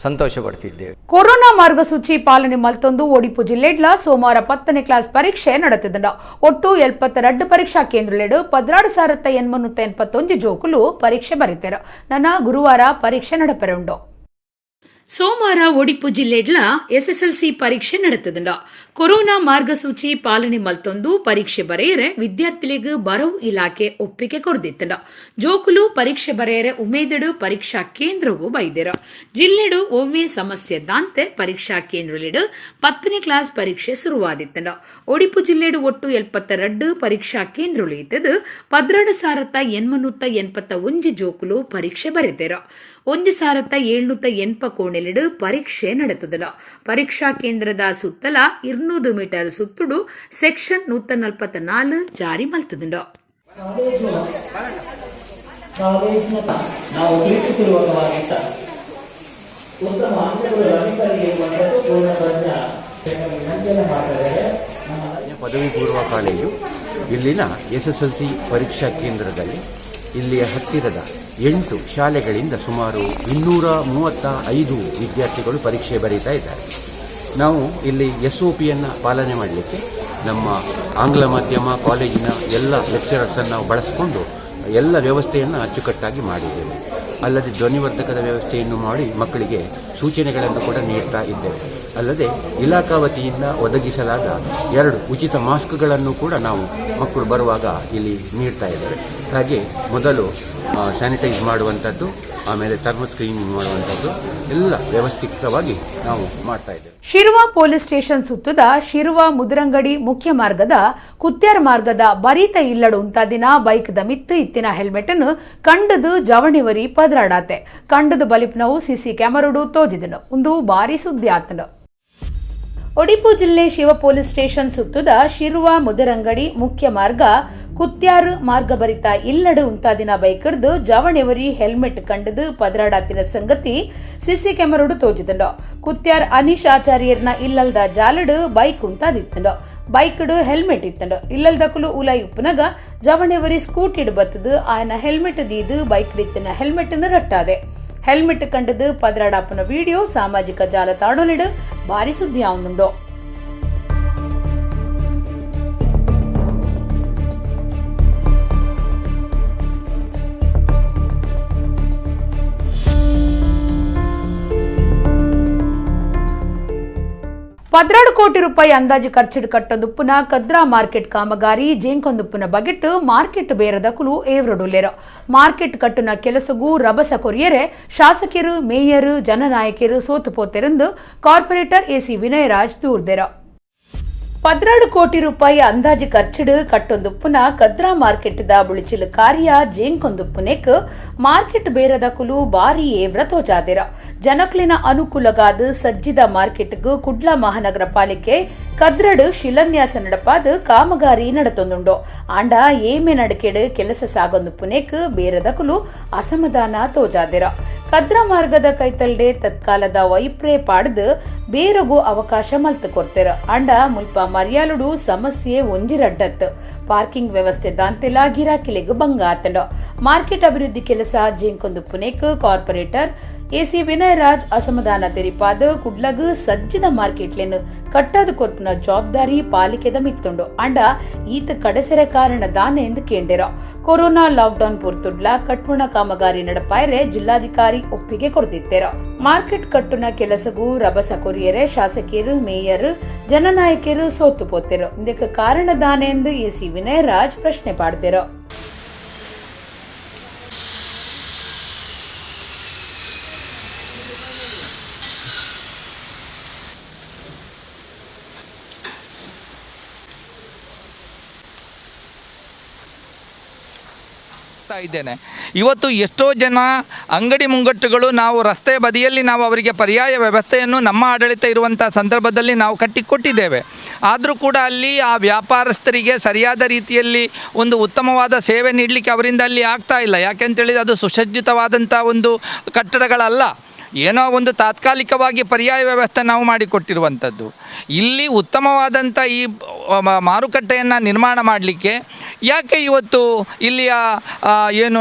ಸಂತೋಷ ಪಡ್ತಿದ್ದೇವೆ. ಕೊರೋನಾ ಮಾರ್ಗಸೂಚಿ ಪಾಲನೆ ಮಲ್ತೊಂದು ಒಡಿಪು ಜಿಲ್ಲೆಡ್ಲ ಸೋಮವಾರ 10ನೇ ಕ್ಲಾಸ್ ಪರೀಕ್ಷೆ ನಡೆತಿದ್ದ. ಒಟ್ಟು 72 ಪರೀಕ್ಷಾ ಕೇಂದ್ರಲೆಡು 16,881 ಜೋಕುಲು ಪರೀಕ್ಷೆ ಬರೀತಾರ. ನನ್ನ ಗುರುವಾರ ಪರೀಕ್ಷೆ ನಡಪೆರುಂಡು. ಸೋಮವಾರ ಒಡಿಪು ಜಿಲ್ಲೆಡ್ಲ ಎಸ್ಎಸ್ಎಲ್ಸಿ ಪರೀಕ್ಷೆ ನಡೆತದಂಡ. ಕೊರೋನಾ ಮಾರ್ಗಸೂಚಿ ಪಾಲನೆ ಮಲ್ತೊಂದು ಪರೀಕ್ಷೆ ಬರೆಯರೆ ವಿದ್ಯಾರ್ಥಿಗಳಿಗೆ ಬರವು ಇಲಾಖೆ ಒಪ್ಪಿಗೆ ಕೊಡ್ದಿತ್ತಂಡ. ಜೋಕುಲು ಪರೀಕ್ಷೆ ಬರೆಯರೆ ಉಮೇದೆಡು ಪರೀಕ್ಷಾ ಕೇಂದ್ರಗೂ ಬೈದೇರ. ಜಿಲ್ಲೆಡು ಒವ್ವೆ ಸಮಸ್ಯೆ ದಾಂತೆ ಪರೀಕ್ಷಾ ಕೇಂದ್ರಲೆಡು 10ನೇ ಕ್ಲಾಸ್ ಪರೀಕ್ಷೆ ಶುರುವಾದಿತ್ತಂಡ. ಒಡಿಪು ಜಿಲ್ಲೆಡು ಒಟ್ಟು 72 ಪರೀಕ್ಷಾ ಕೇಂದ್ರಗಳು ಇದ್ದದು 12,881 ಜೋಕುಲು ಪರೀಕ್ಷೆ ಬರೆದೇರ. 1,780 ಕೋಣೆಲೆಡು ಪರೀಕ್ಷೆ ನಡೆತದಲ್ಲ. ಪರೀಕ್ಷಾ ಕೇಂದ್ರದ ಸುತ್ತಲ 200 ಮೀಟರ್ ಸುತ್ತುಡು ಸೆಕ್ಷನ್ 144 ಜಾರಿ ಮಲ್ತದಂಡ. ನಾವು ತಿಳಿಸುತ್ತಿರುವಂತಹ ಉತ್ತಮ ಅಂಶಗಳು ರೈತರಿಗೆ ಮತ್ತು ಪೂರ್ಣಗೊಂಡ ಪದವಿ ಪೂರ್ವ ಕಾಲೇಜು ಇಲ್ಲಿನ SSLC ಪರೀಕ್ಷಾ ಕೇಂದ್ರದಲ್ಲಿ ಇಲ್ಲಿಯ ಹತ್ತಿರದ 8 ಶಾಲೆಗಳಿಂದ ಸುಮಾರು 235 ವಿದ್ಯಾರ್ಥಿಗಳು ಪರೀಕ್ಷೆ ಬರೀತಾ ಇದ್ದಾರೆ. ನಾವು ಇಲ್ಲಿ SOPಯನ್ನು ಪಾಲನೆ ಮಾಡಲಿಕ್ಕೆ ನಮ್ಮ ಆಂಗ್ಲ ಮಾಧ್ಯಮ ಕಾಲೇಜಿನ ಎಲ್ಲ ಲೆಕ್ಚರರ್ಸನ್ನು ನಾವು ಬಳಸಿಕೊಂಡು ಎಲ್ಲ ವ್ಯವಸ್ಥೆಯನ್ನು ಅಚ್ಚುಕಟ್ಟಾಗಿ ಮಾಡಿದ್ದೇವೆ. ಅಲ್ಲದೆ ಧ್ವನಿವರ್ಧಕದ ವ್ಯವಸ್ಥೆಯನ್ನು ಮಾಡಿ ಮಕ್ಕಳಿಗೆ ಸೂಚನೆಗಳನ್ನು ಕೂಡ ನೀಡ್ತಾ ಇದ್ದೇವೆ. ಅಲ್ಲದೆ ಇಲಾಖಾ ವತಿಯಿಂದ ಒದಗಿಸಲಾದ 2 ಉಚಿತ ಮಾಸ್ಕ್ಗಳನ್ನು ಕೂಡ ನಾವು ಮಕ್ಕಳು ಬರುವಾಗ ಇಲ್ಲಿ ನೀಡ್ತಾ ಇದ್ದೇವೆ. ಹಾಗೆ ಮೊದಲು ಸ್ಯಾನಿಟೈಸ್ ಮಾಡುವಂಥದ್ದು, ಆಮೇಲೆ ಥರ್ಮಲ್ ಸ್ಕ್ರೀನಿಂಗ್ ಮಾಡುವಂಥದ್ದು ಎಲ್ಲ ವ್ಯವಸ್ಥಿತವಾಗಿ ನಾವು ಮಾಡ್ತಾ ಇದ್ದೇವೆ. ಶಿರುವ ಪೊಲೀಸ್ ಸ್ಟೇಷನ್ ಸುತ್ತದ ಶಿರುವ ಮುದ್ರಂಗಡಿ ಮುಖ್ಯ ಮಾರ್ಗದ ಕುತ್ಯಾರ್ ಮಾರ್ಗದ ಬರೀತ ಇಲ್ಲಡು ಉಂತಾದಿನ ಬೈಕ್ದ ಮಿತ್ತು ಇತ್ತಿನ ಹೆಲ್ಮೆಟ್ ಅನ್ನು ಕಂಡದು ಜವಣಿವರಿ ಪದರಾಡಾತೆ. ಕಂಡದು ಬಲಿಪ್ನವು ಸಿಸಿ ಕ್ಯಾಮರಾಡು ತೋಜಿದನು. ಒಂದು ಬಾರಿ ಸುದ್ದಿ ಆತನು. ಒಡಿಪು ಜಿಲ್ಲೆ ಶಿವ ಪೊಲೀಸ್ ಸ್ಟೇಷನ್ ಸುತ್ತದ ಶಿರುವ ಮುದರಂಗಡಿ ಮುಖ್ಯ ಮಾರ್ಗ ಕುತ್ಯಾರು ಮಾರ್ಗ ಬರಿತ ಇಲ್ಲಡು ಉಂತಾದಿನ ಬೈಕ್ ಹಿಡಿದು ಜವಣೆವರಿ ಹೆಲ್ಮೆಟ್ ಕಂಡದು ಪದರಾಡಾತಿನ ಸಂಗತಿ ಸಿಸಿ ಕ್ಯಾಮರಾಡು ತೋಜಿದಂಡ. ಕುತ್ಯಾರ್ ಅನೀಶ್ ಆಚಾರ್ಯರ್ನ ಇಲ್ಲಲ್ದ ಜಾಲಡು ಬೈಕ್ ಉಂತಾದಿತ್ತಂಡ. ಬೈಕ್ಡು ಹೆಲ್ಮೆಟ್ ಇತ್ತಂಡ. ಇಲ್ಲಲ್ದಕುಲು ಉಲಾಯಿ ಉಪ್ಪನಾಗ ಜವಣೆವರಿ ಸ್ಕೂಟಿಡ್ ಬತ್ತದು ಆಯನ ಹೆಲ್ಮೆಟ್ ದೀದು ಬೈಕ್ ಇತ್ತಿನ ಹೆಲ್ಮೆಟ್ ರಟ್ಟಾದೆ. ಹೆಲ್ಮೆಟ್ ಕಂಡದು ಪದರಾಡಪ್ಪನ ವಿಡಿಯೋ ಸಾಮಾಜಿಕ ಜಾಲತಾಣಲಿಡು ಭಾರಿ ಸುದ್ದಿ ಆವನುಂಡು. ₹16 ಕೋಟಿ ಅಂದಾಜು ಖರ್ಚಿಡು ಕಟ್ಟೊಂದುಪ್ಪುನ ಕದ್ರಾ ಮಾರ್ಕೆಟ್ ಕಾಮಗಾರಿ ಜೇಂಕೊಂದುಪ್ಪುನ ಬಗೆಟ್ ಮಾರ್ಕೆಟ್ ಬೇರದಕುಲು ಏವ್ರಡುಲ್ಲೆರ. ಮಾರ್ಕೆಟ್ ಕಟ್ಟುನ ಕೆಲಸಗೂ ರಭಸ ಕೊರಿಯರೆ ಶಾಸಕರು, ಮೇಯರ್, ಜನನಾಯಕರು ಸೋತು ಪೋತೆರೆಂದು ಕಾರ್ಪೊರೇಟರ್ AC ವಿನಯರಾಜ್ ದೂರ್ದೆರ. ₹16 ಕೋಟಿ ಅಂದಾಜು ಖರ್ಚಿಡು ಕಟ್ಟೊಂದುಪ್ಪುನ ಕದ್ರಾ ಮಾರ್ಕೆಟ್ ದ ಬುಳಿಚಿಲು ಕಾರ್ಯ ಜೇಂಕೊಂದುಪ್ಪುನೆಕ್ ಮಾರ್ಕೆಟ್ ಬೇರದಕುಲು ಬಾರಿ ಏವ್ರ ತೋಜಾದೆರ. ಜನಕ್ಲಿನ ಅನುಕೂಲಗಾದ ಸಜ್ಜಿದ ಮಾರ್ಕೆಟ್ಗೂ ಕುಡ್ಲ ಮಹಾನಗರ ಪಾಲಿಕೆ ಕದ್ರಡು ಶಿಲಾನ್ಯಾಸ ನಡಪಾದ ಕಾಮಗಾರಿ ನಡತೊಂದುಂಡು. ಆಂಡ ಏಮೆ ನಡಕೆಡು ಕೆಲಸ ಸಾಗೊಂದುಪ್ಪುನೆಕ್ ಬೇರದಕುಲು ಅಸಮಾಧಾನ ತೋಜಾದೆರ. ಕದ್ರಾ ಮಾರ್ಗದ ಕೈತಲ್ಡೆ ತತ್ಕಾಲದ ವೈಪ್ರೆ ಪಾಡ್ದು ಬೇರಗೂ ಅವಕಾಶ ಮಲ್ತು ಕೊಡ್ತೆರ. ಆಂಡ ಮುಲ್ಪ ಮರ್ಯಾಲುಡು ಸಮಸ್ಯೆ ಒಂಜಿರಡ್ಡತ್ತು. ಪಾರ್ಕಿಂಗ್ ವ್ಯವಸ್ಥೆ ದಾಂತೆಲ ಗಿರಾಕಿಲೆಗೂ ಭಂಗ ಆತಂಡ. ಮಾರ್ಕೆಟ್ ಅಭಿವೃದ್ಧಿ ಕೆಲಸ ಜೇಂಕೊಂದುಪ್ಪುನೆಕ್ ಕಾರ್ಪೊರೇಟರ್ AC ವಿನಯರಾಜ್ ಅಸಮಾಧಾನ ತೆರಿಪಾದ ಕುಡ್ಲಗು ಸಜ್ಜಿದ ಮಾರ್ಕೆಟ್ಲೆನು ಕಟ್ಟದು ಕೊರ್ಪುನ ಜವಾಬ್ದಾರಿ ಪಾಲಿಕೆದ ಮಿತ್ತುಂಡು. ಅಂಡ ಈತ ಕಡೆಸೆರೆ ಕಾರಣ ದಾನೆ ಎಂದು ಕೇಂಡೆರ. ಕೊರೋನಾ ಲಾಕ್ಡೌನ್ ಪೊರ್ತುಡ್ಲ ಕಟ್ಟುಣ ಕಾಮಗಾರಿ ನಡಪಾಯರೆ ಜಿಲ್ಲಾಧಿಕಾರಿ ಒಪ್ಪಿಗೆ ಕೊಡ್ದಿತ್ತೆರ. ಮಾರ್ಕೆಟ್ ಕಟ್ಟುನ ಕೆಲಸಗೂ ರಭಸ ಕೊರಿಯರೆ ಶಾಸಕಿಯರು, ಮೇಯರ್, ಜನನಾಯಕರು ಸೋತು ಪೋತೆರು. ಇದಕ್ಕೆ ಕಾರಣ ದಾನೆ ಎಂದು AC ವಿನಯರಾಜ್ ಪ್ರಶ್ನೆ ಪಾಡ್ದೆರ. ಆಗ್ತಾ ಇದ್ದೇನೆ. ಇವತ್ತು ಎಷ್ಟೋ ಜನ ಅಂಗಡಿ ಮುಂಗಟ್ಟುಗಳು ನಾವು ರಸ್ತೆ ಬದಿಯಲ್ಲಿ ನಾವು ಅವರಿಗೆ ಪರ್ಯಾಯ ವ್ಯವಸ್ಥೆಯನ್ನು ನಮ್ಮ ಆಡಳಿತ ಇರುವಂಥ ಸಂದರ್ಭದಲ್ಲಿ ನಾವು ಕಟ್ಟಿಕೊಟ್ಟಿದ್ದೇವೆ. ಆದರೂ ಕೂಡ ಅಲ್ಲಿ ಆ ವ್ಯಾಪಾರಸ್ಥರಿಗೆ ಸರಿಯಾದ ರೀತಿಯಲ್ಲಿ ಒಂದು ಉತ್ತಮವಾದ ಸೇವೆ ನೀಡಲಿಕ್ಕೆ ಅವರಿಂದ ಅಲ್ಲಿ ಆಗ್ತಾ ಇಲ್ಲ. ಯಾಕೆಂತೇಳಿದರೆ ಅದು ಸುಸಜ್ಜಿತವಾದಂಥ ಒಂದು ಕಟ್ಟಡಗಳಲ್ಲ, ಏನೋ ಒಂದು ತಾತ್ಕಾಲಿಕವಾಗಿ ಪರ್ಯಾಯ ವ್ಯವಸ್ಥೆ ನಾವು ಮಾಡಿಕೊಟ್ಟಿರುವಂಥದ್ದು. ಇಲ್ಲಿ ಉತ್ತಮವಾದಂಥ ಈ ಮಾರುಕಟ್ಟೆಯನ್ನು ನಿರ್ಮಾಣ ಮಾಡಲಿಕ್ಕೆ ಯಾಕೆ ಇವತ್ತು ಇಲ್ಲಿಯ ಏನು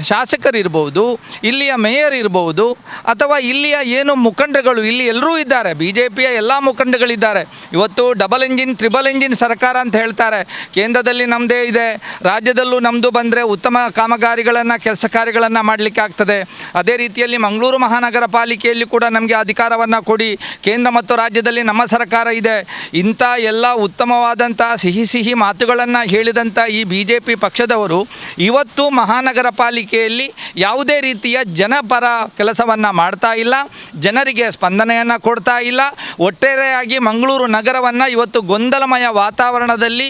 ಶಾಸಕರಿರ್ಬೋದು, ಇಲ್ಲಿಯ ಮೇಯರ್ ಇರ್ಬೋದು, ಅಥವಾ ಇಲ್ಲಿಯ ಏನು ಮುಖಂಡಗಳು ಇಲ್ಲಿ ಎಲ್ಲರೂ ಇದ್ದಾರೆ, BJPಯ ಎಲ್ಲ ಮುಖಂಡಗಳಿದ್ದಾರೆ. ಇವತ್ತು ಡಬಲ್ ಇಂಜಿನ್ ಟ್ರಿಬಲ್ ಇಂಜಿನ್ ಸರ್ಕಾರ ಅಂತ ಹೇಳ್ತಾರೆ. ಕೇಂದ್ರದಲ್ಲಿ ನಮ್ಮದೇ ಇದೆ, ರಾಜ್ಯದಲ್ಲೂ ನಮ್ಮದು ಬಂದರೆ ಉತ್ತಮ ಕಾಮಗಾರಿಗಳನ್ನು ಕೆಲಸ ಕಾರ್ಯಗಳನ್ನು ಮಾಡಲಿಕ್ಕೆ ಆಗ್ತದೆ. ಅದೇ ರೀತಿಯಲ್ಲಿ ಮಂಗಳೂರು ಮಹಾನಗರ ಪಾಲಿಕೆಯಲ್ಲಿ ಕೂಡ ನಮಗೆ ಅಧಿಕಾರವನ್ನು ಕೊಡಿ, ಕೇಂದ್ರ ಮತ್ತು ರಾಜ್ಯದಲ್ಲಿ ನಮ್ಮ ಸರ್ಕಾರ ಇದೆ. ಇಂಥ ಎಲ್ಲ ಉತ್ತಮವಾದಂಥ ಸಿಹಿ ಮಾತುಗಳನ್ನು ಹೇಳಿದಂಥ ಈ BJP ಪಕ್ಷದವರು ಇವತ್ತು ಮಹಾನಗರ ಪಾಲಿಕೆಯಲ್ಲಿ ಯಾವುದೇ ರೀತಿಯ ಜನಪರ ಕೆಲಸವನ್ನು ಮಾಡ್ತಾ ಇಲ್ಲ, ಜನರಿಗೆ ಸ್ಪಂದನೆಯನ್ನು ಕೊಡ್ತಾ ಇಲ್ಲ. ಒಟ್ಟಾರೆಯಾಗಿ ಮಂಗಳೂರು ನಗರವನ್ನು ಇವತ್ತು ಗೊಂದಲಮಯ ವಾತಾವರಣದಲ್ಲಿ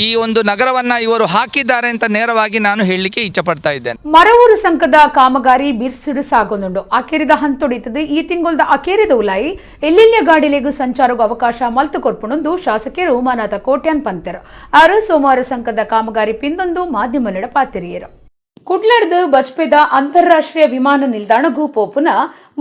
ಈ ಒಂದು ನಗರವನ್ನು ಇವರು ಹಾಕಿದ್ದಾರೆ ಅಂತ ನೇರವಾಗಿ ನಾನು ಹೇಳಲಿಕ್ಕೆ ಇಚ್ಛಪಡ್ತಾ ಇದ್ದೇನೆ. ಮರವೂರು ಸಂಘದ ಕಾಮಗಾರಿ ಬಿರ್ಸಿಡು ಸಾಗೊಂದುಂಡು ಅಕೆರಿದ ಹಂತೊಡಿತದು ಈ ತಿಂಗಳದ ಅಕೆರಿದ ಉಲಾಯಿ ಎಲ್ಲೆಲ್ಲಿಯ ಗಾಡಿಲೆಗೂ ಸಂಚಾರಗೂ ಅವಕಾಶ ಮಲ್ತು ಕೊರ್ಪುಣಂದು ಶಾಸಕರು ಉಮಾನಾಥ ಕೋಟ್ಯಾನ್ ಪಂತರು ಆರು ಸೋಮವಾರ ಸಂಘದ ಕಾಮಗಾರಿ ಪಿಂದೊಂದು ಮಾಧ್ಯಮ ನಡ ಪಾತಿರಿಯರು. ಕುಡ್ಲಡ್ದು ಬಜ್ಪೆದ ಅಂತಾರಾಷ್ಟ್ರೀಯ ವಿಮಾನ ನಿಲ್ದಾಣಗೂ ಪೋಪುನ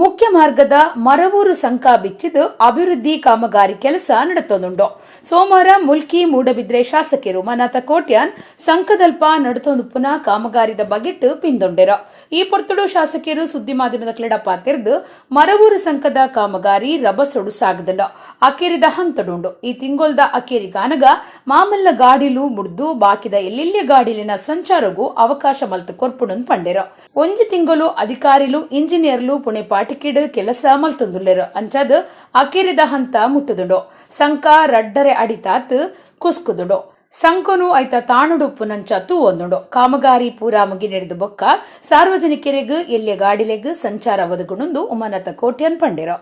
ಮುಖ್ಯ ಮಾರ್ಗದ ಮರವೂರು ಸಂಕ ಬಿಚ್ಚಿದು ಅಭಿವೃದ್ಧಿ ಕಾಮಗಾರಿ ಕೆಲಸ ನಡೆತೊಂದುಂಡು. ಸೋಮವಾರ ಮುಲ್ಕಿ ಮೂಡಬಿದ್ರೆ ಶಾಸಕರು ಉಮಾನಾಥ ಕೋಟ್ಯಾನ್ ಸಂಕದಲ್ಪ ನಡತೊಂದುಪ್ಪುನ ಕಾಮಗಾರಿದ ಬಗೆಟ್ ಪಿಂದೊಂಡೆರು. ಈ ಪೊರ್ತುಡು ಶಾಸಕರು ಸುದ್ದಿ ಮಾಧ್ಯಮದ ಕ್ರೀಡಾ ಪಾತಿರ್ದು ಮರವೂರು ಸಂಕದ ಕಾಮಗಾರಿ ರಭಸೊಡು ಸಾಗದಂಡು ಅಕೇರಿದ ಹಂತಡುಂಡು. ಈ ತಿಂಗೊಲ್ದ ಅಕೇರಿಗಾನಗ ಮಾಮಲ್ಲ ಗಾಡಿಲು ಮುಡ್ದು ಬಾಕಿದ ಎಲ್ಲೆಲ್ಲಿಯ ಗಾಡಿಲಿನ ಸಂಚಾರಗೂ ಅವಕಾಶ ಮಲ್ತು ಕೊರ್ಪುಣನ್ ಪಂಡೆರು. ಒಂಜಿ ತಿಂಗಳು ಅಧಿಕಾರಿಲು ಇಂಜಿನಿಯರ್ಲು ಪುಣೆ ಪಾಟಿಕಿಡ್ ಕೆಲಸ ಮಲ್ತೊಂದುಲ್ಲೆರು ಅಂಚದ್ ಅಕೇರಿದ ಹಂತ ಮುಟ್ಟುದುಂಡು. ಸಂಕ ರಡ್ಡರೆ ಅಡಿತಾತ್ ಕುಸ್ಕುದುಂಡು. ಸಂಕೊನು ಐತ ತಾಣುಡುಪ್ಪು ನಂಚ ತೂವೊಂದುಂಡು. ಕಾಮಗಾರಿ ಪೂರಾ ಮುಗಿ ನಡೆದು ಬೊಕ್ಕ ಸಾರ್ವಜನಿಕರಿಗೂ ಎಲ್ಲಿಯ ಗಾಡಿಲೆಗೂ ಸಂಚಾರ ಒದಗುಣುಂದು ಉಮಾನಾಥ ಕೋಟ್ಯಾನ್ ಪಂಡೆರು.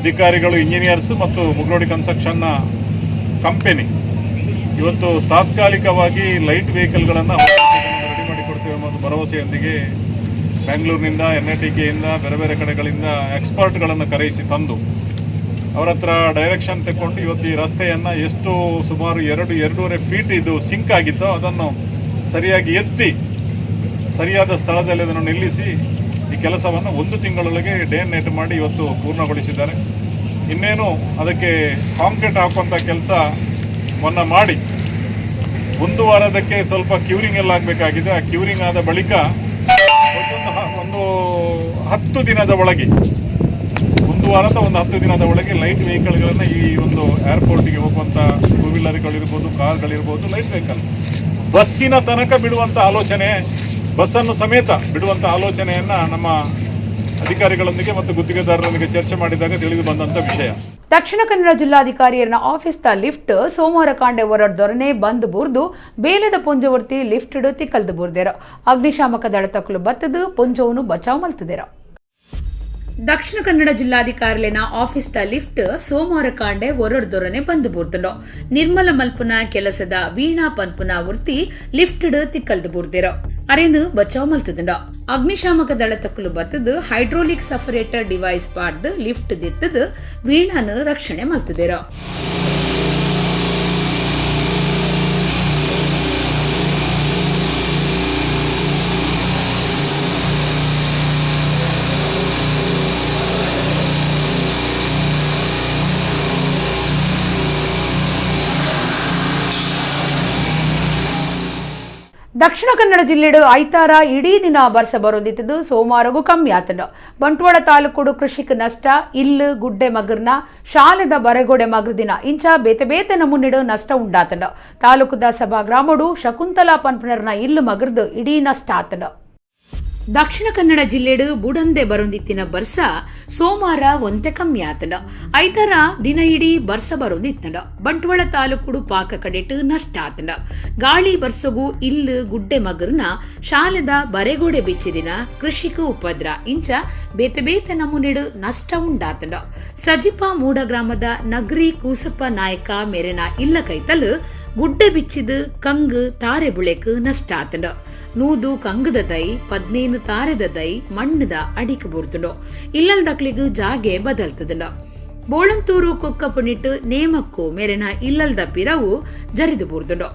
ಅಧಿಕಾರಿಗಳು, ಇಂಜಿನಿಯರ್ಸ್ ಮತ್ತು ಮುಗ್ರೋಡಿ ಕನ್ಸ್ಟ್ರಕ್ಷನ್ನ ಕಂಪನಿ ಇವತ್ತು ತಾತ್ಕಾಲಿಕವಾಗಿ ಲೈಟ್ ವೆಹಿಕಲ್ಗಳನ್ನು ರೆಡಿ ಮಾಡಿಕೊಡ್ತೇವೆ ಎಂಬ ಭರವಸೆಯೊಂದಿಗೆ ಬೆಂಗಳೂರಿನಿಂದ, NITಕೆಯಿಂದ, ಬೇರೆ ಬೇರೆ ಕಡೆಗಳಿಂದ ಎಕ್ಸ್ಪರ್ಟ್ಗಳನ್ನು ಕರೆಯಿಸಿ ತಂದು ಅವರ ಹತ್ರ ಡೈರೆಕ್ಷನ್ ತಗೊಂಡು ಇವತ್ತು ಈ ರಸ್ತೆಯನ್ನು ಎಷ್ಟು ಸುಮಾರು 2-2.5 ಫೀಟ್ ಇದು ಸಿಂಕ್ ಆಗಿತ್ತೋ ಅದನ್ನು ಸರಿಯಾಗಿ ಎತ್ತಿ ಸರಿಯಾದ ಸ್ಥಳದಲ್ಲಿ ಅದನ್ನು ನಿಲ್ಲಿಸಿ ಈ ಕೆಲಸವನ್ನು 1 ತಿಂಗಳೊಳಗೆ ಡೇ ಆ್ಯಂಡ್ ನೈಟ್ ಮಾಡಿ ಇವತ್ತು ಪೂರ್ಣಗೊಳಿಸಿದ್ದಾರೆ. ಇನ್ನೇನು ಅದಕ್ಕೆ ಕಾಂಕ್ರೀಟ್ ಹಾಕುವಂಥ ಕೆಲಸವನ್ನು ಮಾಡಿ 1 ವಾರದಕ್ಕೆ ಸ್ವಲ್ಪ ಕ್ಯೂರಿಂಗ್ ಎಲ್ಲ ಆಗಬೇಕಾಗಿದೆ. ಆ ಕ್ಯೂರಿಂಗ್ ಆದ ಬಳಿಕ ಒಂದು 10 ದಿನದ ಒಳಗೆ 1 ವಾರದ 10 ದಿನದ ಒಳಗೆ ಲೈಟ್ ವೆಹಿಕಲ್ಗಳನ್ನು ಈ ಒಂದು ಏರ್ಪೋರ್ಟಿಗೆ ಹೋಗುವಂಥ ಟೂ ವೀಲರ್ಗಳಿರ್ಬೋದು, ಕಾರ್ಗಳಿರ್ಬೋದು, ಲೈಟ್ ವೆಹಿಕಲ್ ಬಸ್ಸಿನ ತನಕ ಬಿಡುವಂಥ ಆಲೋಚನೆ, ಬಸ್ಸನ್ನು ಸಮೇತ ಬಿಡುವಂಥ ಆಲೋಚನೆಯನ್ನು ನಮ್ಮ ಅಧಿಕಾರಿಗಳೊಂದಿಗೆ ಮತ್ತು ಗುತ್ತಿಗೆದಾರರೊಂದಿಗೆ ಚರ್ಚೆ ಮಾಡಿದಾಗ ತಿಳಿದು ಬಂದಂಥ ವಿಷಯ. ದಕ್ಷಿಣ ಕನ್ನಡ ಜಿಲ್ಲಾಧಿಕಾರಿಯರ ಆಫೀಸ್ದ ಲಿಫ್ಟ್ ಸೋಮವಾರ ಕಾಂಡೆ ಹೊರಡ್ ದೊರನೆ ಬಂದ್ ಬೂರ್ದು ಬೇಲದ ಪೊಂಜವರ್ತಿ ಲಿಫ್ಟ್ ತಿಕ್ಕಲ್ದು ಬೂರ್ದೇರ ಅಗ್ನಿಶಾಮಕ ದಳ ತಕ್ಕಲು ಬತ್ತದು ಪೊಂಜವನ್ನು ಬಚಾವ್ ಮಲ್ತದೇರ. ದಕ್ಷಿಣ ಕನ್ನಡ ಜಿಲ್ಲಾಧಿಕಾರಿನ ಆಫೀಸ್ದ ಲಿಫ್ಟ್ ಸೋಮವಾರ ಕಾಂಡೆ ಹೊರಡ್ದೊರನೆ ಬಂದು ಬೂರ್ದುಂಡು. ನಿರ್ಮಲ ಮಲ್ಪುನ ಕೆಲಸದ ವೀಣಾ ಪನ್ಪುನ ವೃತ್ತಿ ಲಿಫ್ಟ್ ತಿಕ್ಕಲ್ದು ಬೂರ್ದೇರ ಅರೇನು ಬಚಾವ್ ಮಲ್ತದುಂಡು. ಅಗ್ನಿಶಾಮಕ ದಳ ತಕ್ಕಲು ಬತ್ತದು ಹೈಡ್ರೋಲಿಕ್ ಸಫರೇಟರ್ ಡಿವೈಸ್ ಪಾಡ್ದು ಲಿಫ್ಟ್ ದಿತ್ತದು ವೀಣಾನು ರಕ್ಷಣೆ ಮಲ್ತದೇರ. ದಕ್ಷಿಣ ಕನ್ನಡ ಜಿಲ್ಲೆಡು ಐತಾರ ಇಡೀ ದಿನ ಬರ್ಸ ಬರೋದಿತ್ತದು ಸೋಮವಾರಗೂ ಕಮ್ಮಿ ಆತಂಡ. ಬಂಟ್ವಾಳ ತಾಲೂಕು ಕೃಷಿಕ ನಷ್ಟ ಇಲ್ಲು ಗುಡ್ಡೆ ಮಗರ್ನ ಶಾಲೆದ ಬರೆಗೋಡೆ ಮಗರ್ದಿನ ಇಂಚ ಬೇತೆ ಬೇತೆ ನಮೂನೆಡು ನಷ್ಟ ಉಂಡಾತಂಡ. ತಾಲೂಕುದ ಸಭಾ ಗ್ರಾಮಡು ಶಕುಂತಲಾ ಪನ್ಪನರ್ನ ಇಲ್ಲು ಮಗರ್ದು ಇಡೀ ನಷ್ಟ ಆತಂಡ. ದಕ್ಷಿಣ ಕನ್ನಡ ಜಿಲ್ಲೆಡು ಬುಡಂದೆ ಬರೊಂದಿತ್ತಿನ ಬರ್ಸ ಸೋಮವಾರ ಒಂತೆ ಕಮ್ಮಿ ಆತಂಡ. ಐತರ ದಿನ ಇಡೀ ಬರ್ಸ ಬರೊಂದಿತ್ತಂಡ. ಬಂಟ್ವಾಳ ತಾಲೂಕುಡು ಪಾಕ ಕಡೆಟ್ ನಷ್ಟ ಆತಂಡ. ಗಾಳಿ ಬರ್ಸಗು ಇಲ್ಲು ಗುಡ್ಡೆ ಮಗರ್ನ ಶಾಲೆದ ಬರೆಗೋಡೆ ಬಿಚ್ಚಿದಿನ ಕೃಷಿಕ ಉಪದ್ರ ಇಂಚ ಬೇತೆ ಬೇತೆ ನಮೂನೆಡು ನಷ್ಟ ಉಂಡಾತಂಡ. ಸಜಿಪ ಮೂಡ ಗ್ರಾಮದ ನಗರಿ ಕೂಸಪ್ಪ ನಾಯಕ ಮೇರೆನ ಇಲ್ಲ ಕೈತಲು ಗುಡ್ಡೆ ಬಿಚ್ಚಿದು ಕಂಗು ತಾರೆ ಬುಳೆಕ್ ನಷ್ಟ ಆತಂಡ. ನೂದು ಕಂಗದ ದೈ 15 ತಾರೆದ ದೈ ಮಣ್ಣದ ಅಡಿಕ ಬುರ್ದುಂಡು ಇಲ್ಲಲ್ದಕ್ಲಿಗೂ ಜಾಗೆ ಬದಲ್ತದುಂಡು ಬೋಳಂತೂರು ಕೊಕ್ಕಪುನಿಟ್ಟು ನೇಮಕ್ಕೂ ಮೇರೆನ ಇಲ್ಲಲ್ದ ಪಿರವು ಜರಿದು ಬುರ್ದುಂಡು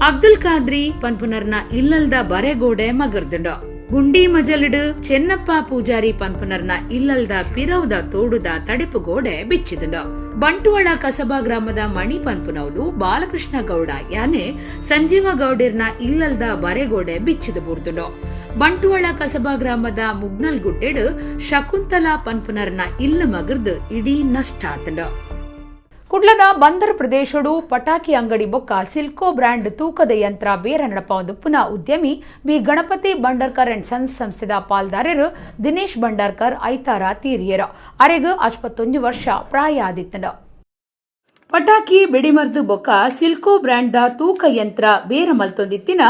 ಅಬ್ದುಲ್ ಖಾದ್ರಿ ಪನ್ಪುನರ್ನ ಇಲ್ಲಲ್ದ ಬರೆಗೋಡೆ ಮಗರ್ದುಂಡು ಗುಂಡಿ ಮಜಲಿಡು ಚೆನ್ನಪ್ಪ ಪೂಜಾರಿ ಪನ್ಪುನರ್ನ ಇಲ್ಲಲ್ದ ಪಿರವ್ದ ತೋಡುದ ತಡೆಪು ಗೋಡೆ ಬಿಚ್ಚಿದುಂಡು ಬಂಟ್ವಾಳ ಕಸಬಾ ಗ್ರಾಮದ ಮಣಿ ಪನ್ಪುನವ್ಲು ಬಾಲಕೃಷ್ಣ ಗೌಡ ಯಾನೆ ಸಂಜೀವ ಗೌಡಿರ್ನ ಇಲ್ಲಲ್ದ ಬರೆಗೋಡೆ ಬಿಚ್ಚಿದು ಬುರ್ದುಂಡು ಬಂಟ್ವಾಳ ಕಸಬಾ ಗ್ರಾಮದ ಮುಗ್ನಲ್ ಗುಡ್ಡೆಡು ಶಕುಂತಲಾ ಪನ್ಪುನರ್ನ ಇಲ್ಲ ಮಗರ್ದು ಇಡೀ ನಷ್ಟ ಆತಂಡು ಕುಡ್ಲದ ಬಂದರ್ ಪ್ರದೇಶಡು ಪಟಾಕಿ ಅಂಗಡಿ ಬೊಕ್ಕ ಸಿಲ್ಕೋ ಬ್ರ್ಯಾಂಡ್ ತೂಕದ ಯಂತ್ರ ಬೇರ ನಡಪ ಒಂದು ಪುನಃ ಉದ್ಯಮಿ B Ganapati Bhandarkar and sons ಸಂಸ್ಥೆದ ಪಾಲ್ದಾರರು ದಿನೇಶ್ ಬಂಡರ್ಕರ್ ಐತಾರ ತೀರಿಯರು ಅರೆಗು 51 ವರ್ಷ ಪ್ರಾಯ ಆದಿತ್ತಂಡು ಪಟಾಕಿ ಬೆಡಿಮರ್ದು ಬೊಕ್ಕ ಸಿಲ್ಕೋ ಬ್ರ್ಯಾಂಡ್ದ ತೂಕ ಯಂತ್ರ ಬೇರ ಮಲ್ತೊಂದಿತ್ತಿನ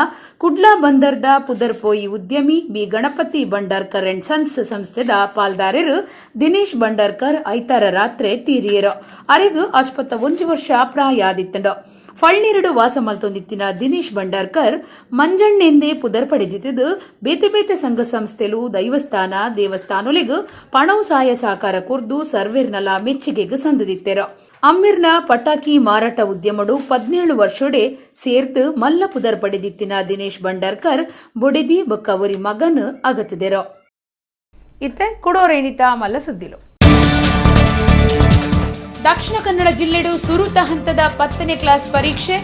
ಕುಡ್ಲಾ ಬಂದರ್ದ ಪುದರ್ಪೋಯಿ ಉದ್ಯಮಿ B Ganapati Bhandarkar and sons ಸಂಸ್ಥೆದ ಪಾಲ್ದಾರರು ದಿನೇಶ್ ಬಂಡರ್ಕರ್ ಐತಾರ ರಾತ್ರಿ ತೀರಿಯರು ಅರೆಗು 51 ವರ್ಷ ಪ್ರಾಯ ಆದಿತ್ತಂಡು ಫಳ್ಳಿರಡು ವಾಸ ಮಲ್ತೊಂದಿತ್ತಿನ ದಿನೇಶ್ ಬಂಡರ್ಕರ್ ಮಂಜಣ್ಣೆಂದೇ ಪುದರ್ ಪಡೆದಿದ್ದು ಬೇತೆ ಬೇತೆ ಸಂಘ ಸಂಸ್ಥೆಲು ದೈವಸ್ಥಾನ ದೇವಸ್ಥಾನೊಲೆಗು ಪಣವು ಸಹಾಯ ಸಹಕಾರ ಕುರ್ದು ಸರ್ವೇರ್ನಲ ಮೆಚ್ಚುಗೆಗೂ ಸಂದದಿತ್ತೆರು ಅಮ್ಮಿರ್ನ ಪಟಾಕಿ ಮಾರಾಟ ಉದ್ಯಮಡು 17 ವರ್ಷೋಡೆ ಸೇರ್ತು ಮಲ್ಲ ಪುದರ್ ಪಡೆದಿತ್ತಿನ ದಿನೇಶ್ ಬಂಡರ್ಕರ್ ಬೊಡೆದಿ ಬೊಕ್ಕ ಅವರಿ ಮಗನು ಅಗತಿದೆರು ಇತ್ತೆ ಕುಡೋರೇನಿತ ಮಲ್ಲ ಸುದ್ದಿಲು ದಕ್ಷಿಣ ಕನ್ನಡ ಜಿಲ್ಲೆಡು ಸುರುತ ಹಂತದ 10ನೇ ಕ್ಲಾಸ್ ಪರೀಕ್ಷೆ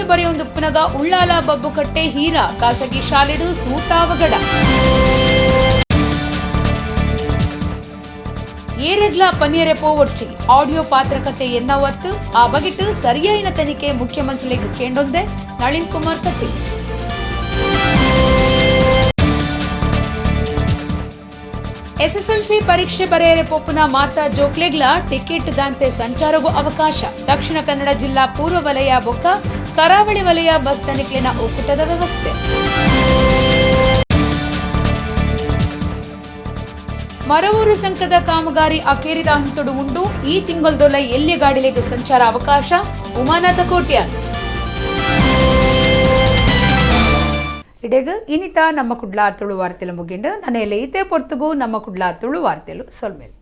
ಬರೆಯೊಂದು ಪುನಗ ಉಳ್ಳಾಲ ಬಬ್ಬುಕಟ್ಟೆ ಹೀರಾ ಖಾಸಗಿ ಶಾಲೆಡು ಸೂತಾವಗಡ ಏರೆಗ್ಲ ಪನಿಯರೆ ಪೋವರ್ಚಿ ಆಡಿಯೋ ಪಾತ್ರಕತೆ ಎನ್ನವತ್ತು ಆ ಬಗೆಟ್ಟು ಸರಿಯಾಯಿನ ತನಿಖೆ ಮುಖ್ಯಮಂತ್ರಿಗಳಿಗೆ ಕೇಂಡೊಂದೆ ನಳಿನ್ ಕುಮಾರ್ ಕಟೀಲ್ ಎಸ್ಎಸ್ಎಲ್ಸಿ ಪರೀಕ್ಷೆ ಬರೆಯರೆ ಪೋಪುನ ಮಾತಾ ಜೋಕ್ಲೆಗ್ಲ ಟಿಕೆಟ್ ದಾಂತೆ ಸಂಚಾರಗೂ ಅವಕಾಶ ದಕ್ಷಿಣ ಕನ್ನಡ ಜಿಲ್ಲಾ ಪೂರ್ವ ವಲಯ ಬೊಕ್ಕ ಕರಾವಳಿ ವಲಯ ಬಸ್ ತನಿಖೆನ ಒಕ್ಕೂಟದ ವ್ಯವಸ್ಥೆ ಮರವೂರು ಸಂಕದ ಕಾಮಗಾರಿ ಅಕೇರಿದ ಹಂತಡು ಉಂಡು ಈ ತಿಂಗಳದೊಳ ಎಲ್ಲಿ ಗಾಡಿಲೆಗೂ ಸಂಚಾರ ಅವಕಾಶ ಉಮಾನಾಥ ಕೋಟ್ಯಾನ್ ಇಡೆಗು ಇನಿತ ನಮ್ಮ ಕುಡ್ಲಾ ತುಳು ವಾರ್ತೆಲು ಮುಗಿಂಡು ನನ್ನೆಲ್ಲ ಇತೆ ಪೊರ್ತುಗು ನಮ್ಮ ಕುಡ್ಲಾ ತುಳು ವಾರ್ತೆಲು ಸೊಲ್ಮೇಲ್